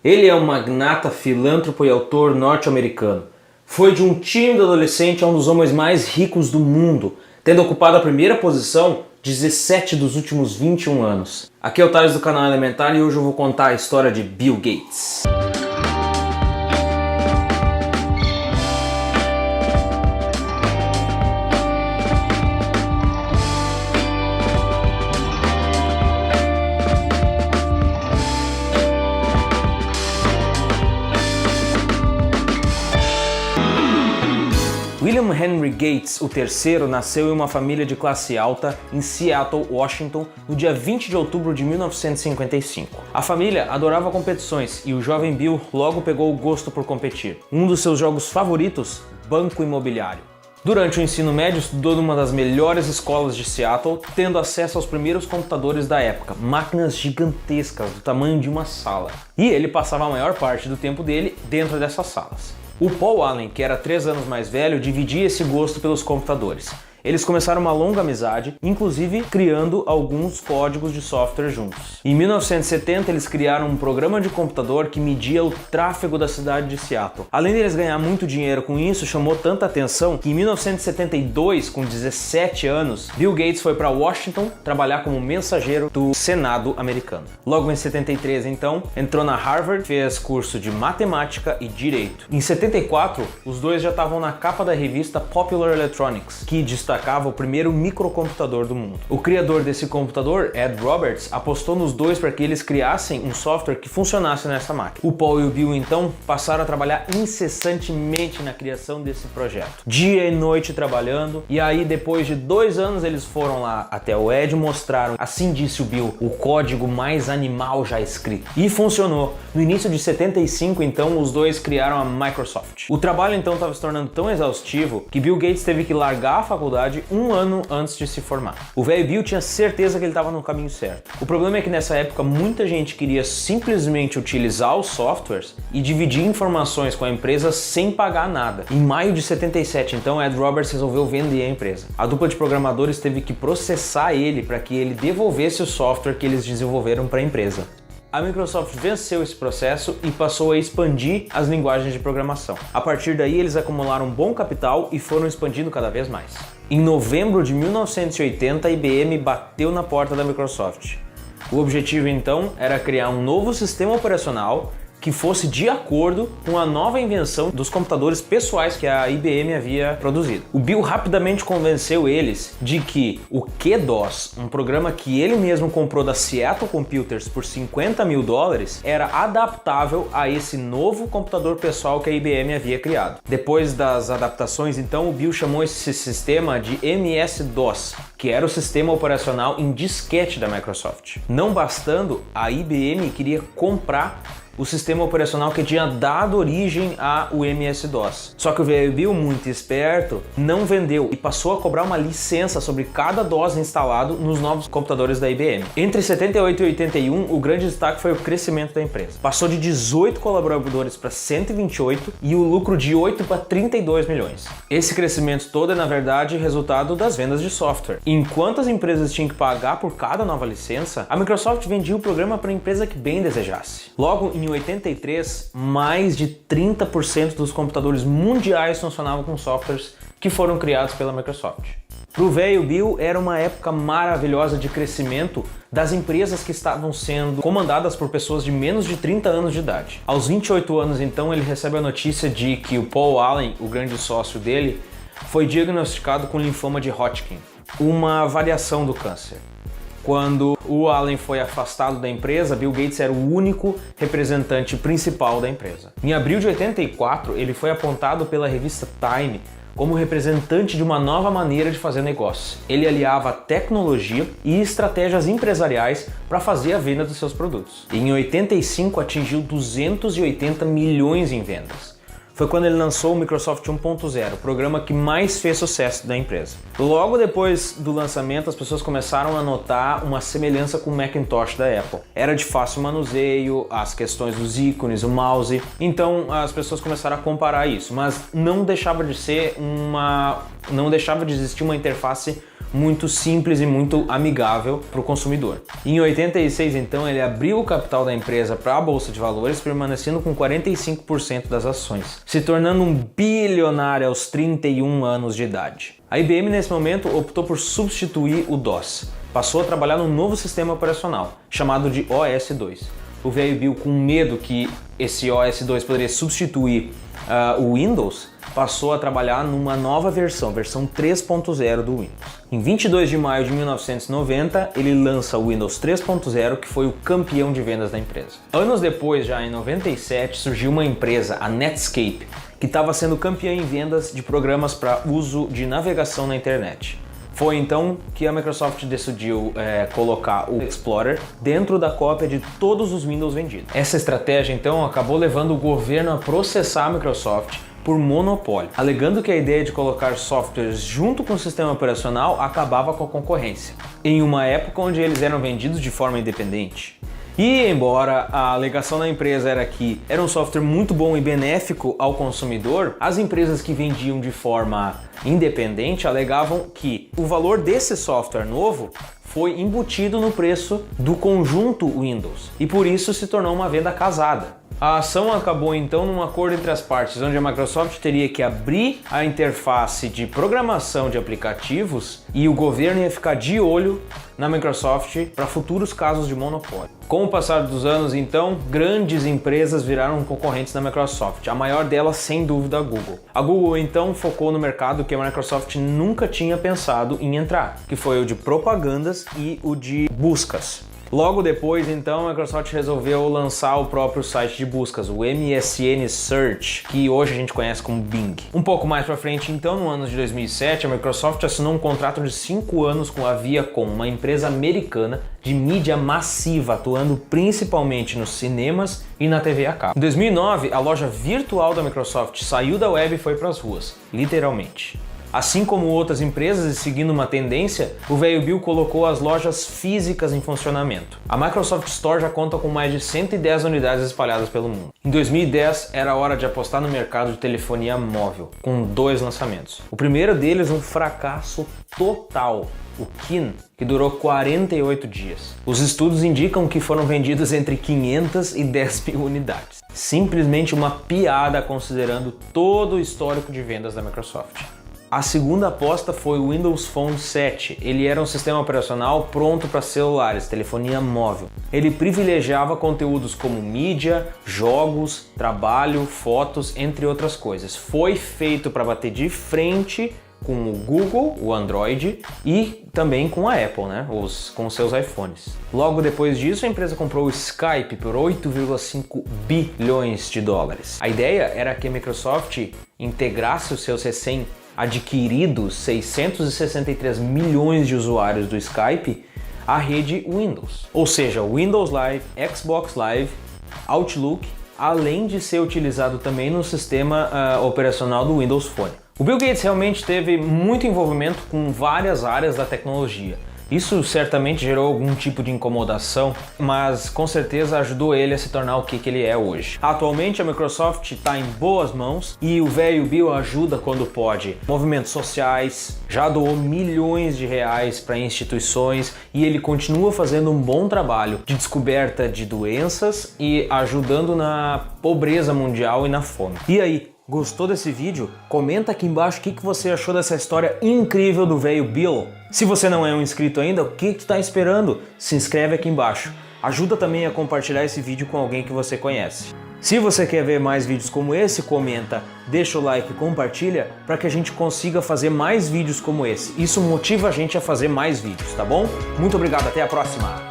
Ele é um magnata, filântropo e autor norte-americano. Foi de um tímido adolescente a um dos homens mais ricos do mundo, tendo ocupado a primeira posição 17 dos últimos 21 anos. Aqui é o Thales do canal Elementar e hoje eu vou contar a história de Bill Gates. William Henry Gates, o terceiro, nasceu em uma família de classe alta em Seattle, Washington, no dia 20 de outubro de 1955. A família adorava competições e o jovem Bill logo pegou o gosto por competir. Um dos seus jogos favoritos, banco imobiliário. Durante o ensino médio, estudou numa das melhores escolas de Seattle, tendo acesso aos primeiros computadores da época, máquinas gigantescas do tamanho de uma sala. E ele passava a maior parte do tempo dele dentro dessas salas. O Paul Allen, que era 3 anos mais velho, dividia esse gosto pelos computadores. Eles começaram uma longa amizade, inclusive criando alguns códigos de software juntos. Em 1970, eles criaram um programa de computador que media o tráfego da cidade de Seattle. Além deles ganhar muito dinheiro com isso, chamou tanta atenção que em 1972, com 17 anos, Bill Gates foi para Washington trabalhar como mensageiro do Senado americano. Logo em 73, então, entrou na Harvard, fez curso de matemática e direito. Em 74, os dois já estavam na capa da revista Popular Electronics, que destacava o primeiro microcomputador do mundo. O criador desse computador, Ed Roberts, apostou nos dois para que eles criassem um software que funcionasse nessa máquina. O Paul e o Bill, então, passaram a trabalhar incessantemente na criação desse projeto. Dia e noite trabalhando, e aí depois de 2 anos eles foram lá até o Ed e mostraram, assim disse o Bill, o código mais animal já escrito. E funcionou. No início de 75, então, os dois criaram a Microsoft. O trabalho, então, estava se tornando tão exaustivo que Bill Gates teve que largar a faculdade 1 ano antes de se formar. O velho Bill tinha certeza que ele estava no caminho certo. O problema é que nessa época muita gente queria simplesmente utilizar os softwares e dividir informações com a empresa sem pagar nada. Em maio de 77, então, Ed Roberts resolveu vender a empresa. A dupla de programadores teve que processar ele para que ele devolvesse o software que eles desenvolveram para a empresa. A Microsoft venceu esse processo e passou a expandir as linguagens de programação. A partir daí, eles acumularam um bom capital e foram expandindo cada vez mais. Em novembro de 1980, a IBM bateu na porta da Microsoft. O objetivo, então, era criar um novo sistema operacional que fosse de acordo com a nova invenção dos computadores pessoais que a IBM havia produzido. O Bill rapidamente convenceu eles de que o QDOS, um programa que ele mesmo comprou da Seattle Computers por $50 mil, era adaptável a esse novo computador pessoal que a IBM havia criado. Depois das adaptações, então, o Bill chamou esse sistema de MS-DOS, que era o sistema operacional em disquete da Microsoft. Não bastando, a IBM queria comprar o sistema operacional que tinha dado origem ao MS-DOS. Só que o velho Bill, muito esperto, não vendeu e passou a cobrar uma licença sobre cada DOS instalado nos novos computadores da IBM. Entre 78 e 81, o grande destaque foi o crescimento da empresa. Passou de 18 colaboradores para 128 e o lucro de 8 para 32 milhões. Esse crescimento todo é, na verdade, resultado das vendas de software. Enquanto as empresas tinham que pagar por cada nova licença, a Microsoft vendia o programa para a empresa que bem desejasse. Logo, em 83, mais de 30% dos computadores mundiais funcionavam com softwares que foram criados pela Microsoft. Para o velho Bill, era uma época maravilhosa de crescimento das empresas que estavam sendo comandadas por pessoas de menos de 30 anos de idade. Aos 28 anos, então, ele recebe a notícia de que o Paul Allen, o grande sócio dele, foi diagnosticado com linfoma de Hodgkin, uma variação do câncer. Quando o Allen foi afastado da empresa, Bill Gates era o único representante principal da empresa. Em abril de 84, ele foi apontado pela revista Time como representante de uma nova maneira de fazer negócio. Ele aliava tecnologia e estratégias empresariais para fazer a venda dos seus produtos. Em 85, atingiu 280 milhões em vendas. Foi quando ele lançou o Microsoft 1.0, o programa que mais fez sucesso da empresa. Logo depois do lançamento, as pessoas começaram a notar uma semelhança com o Macintosh da Apple. Era de fácil manuseio, as questões dos ícones, o mouse, então as pessoas começaram a comparar isso, mas não deixava de existir uma interface muito simples e muito amigável para o consumidor. Em 86, então, ele abriu o capital da empresa para a Bolsa de Valores, permanecendo com 45% das ações, se tornando um bilionário aos 31 anos de idade. A IBM, nesse momento, optou por substituir o DOS. Passou a trabalhar num novo sistema operacional, chamado de OS/2. O velho Bill, com medo que esse OS/2 poderia substituir o Windows, passou a trabalhar numa nova versão 3.0 do Windows. Em 22 de maio de 1990, ele lança o Windows 3.0, que foi o campeão de vendas da empresa. Anos depois, já em 97, surgiu uma empresa, a Netscape, que estava sendo campeã em vendas de programas para uso de navegação na internet. Foi então que a Microsoft decidiu colocar o Explorer dentro da cópia de todos os Windows vendidos. Essa estratégia então acabou levando o governo a processar a Microsoft por monopólio, alegando que a ideia de colocar softwares junto com o sistema operacional acabava com a concorrência, em uma época onde eles eram vendidos de forma independente. E embora a alegação da empresa era que era um software muito bom e benéfico ao consumidor, as empresas que vendiam de forma independente alegavam que o valor desse software novo foi embutido no preço do conjunto Windows e por isso se tornou uma venda casada. A ação acabou então num acordo entre as partes, onde a Microsoft teria que abrir a interface de programação de aplicativos e o governo ia ficar de olho na Microsoft para futuros casos de monopólio. Com o passar dos anos, então, grandes empresas viraram concorrentes da Microsoft, a maior delas, sem dúvida, a Google. A Google, então, focou no mercado que a Microsoft nunca tinha pensado em entrar, que foi o de propagandas e o de buscas. Logo depois, então, a Microsoft resolveu lançar o próprio site de buscas, o MSN Search, que hoje a gente conhece como Bing. Um pouco mais pra frente, então, no ano de 2007, a Microsoft assinou um contrato de 5 anos com a Viacom, uma empresa americana de mídia massiva, atuando principalmente nos cinemas e na TV a cabo. Em 2009, a loja virtual da Microsoft saiu da web e foi para as ruas, literalmente. Assim como outras empresas, e seguindo uma tendência, o velho Bill colocou as lojas físicas em funcionamento. A Microsoft Store já conta com mais de 110 unidades espalhadas pelo mundo. Em 2010, era hora de apostar no mercado de telefonia móvel, com 2 lançamentos. O primeiro deles, um fracasso total, o Kin, que durou 48 dias. Os estudos indicam que foram vendidas entre 500 e 10 mil unidades. Simplesmente uma piada considerando todo o histórico de vendas da Microsoft. A segunda aposta foi o Windows Phone 7. Ele era um sistema operacional pronto para celulares, telefonia móvel. Ele privilegiava conteúdos como mídia, jogos, trabalho, fotos, entre outras coisas. Foi feito para bater de frente com o Google, o Android, e também com a Apple, né? Com seus iPhones. Logo depois disso, a empresa comprou o Skype por 8,5 bilhões de dólares. A ideia era que a Microsoft integrasse os seus adquiridos 663 milhões de usuários do Skype à rede Windows. Ou seja, Windows Live, Xbox Live, Outlook, além de ser utilizado também no sistema operacional do Windows Phone. O Bill Gates realmente teve muito envolvimento com várias áreas da tecnologia. Isso certamente gerou algum tipo de incomodação, mas com certeza ajudou ele a se tornar o que ele é hoje. Atualmente a Microsoft está em boas mãos e o velho Bill ajuda quando pode. Movimentos sociais, já doou milhões de reais para instituições e ele continua fazendo um bom trabalho de descoberta de doenças e ajudando na pobreza mundial e na fome. E aí? Gostou desse vídeo? Comenta aqui embaixo o que você achou dessa história incrível do velho Bill. Se você não é um inscrito ainda, o que tu tá esperando? Se inscreve aqui embaixo. Ajuda também a compartilhar esse vídeo com alguém que você conhece. Se você quer ver mais vídeos como esse, comenta, deixa o like e compartilha para que a gente consiga fazer mais vídeos como esse. Isso motiva a gente a fazer mais vídeos, tá bom? Muito obrigado, até a próxima!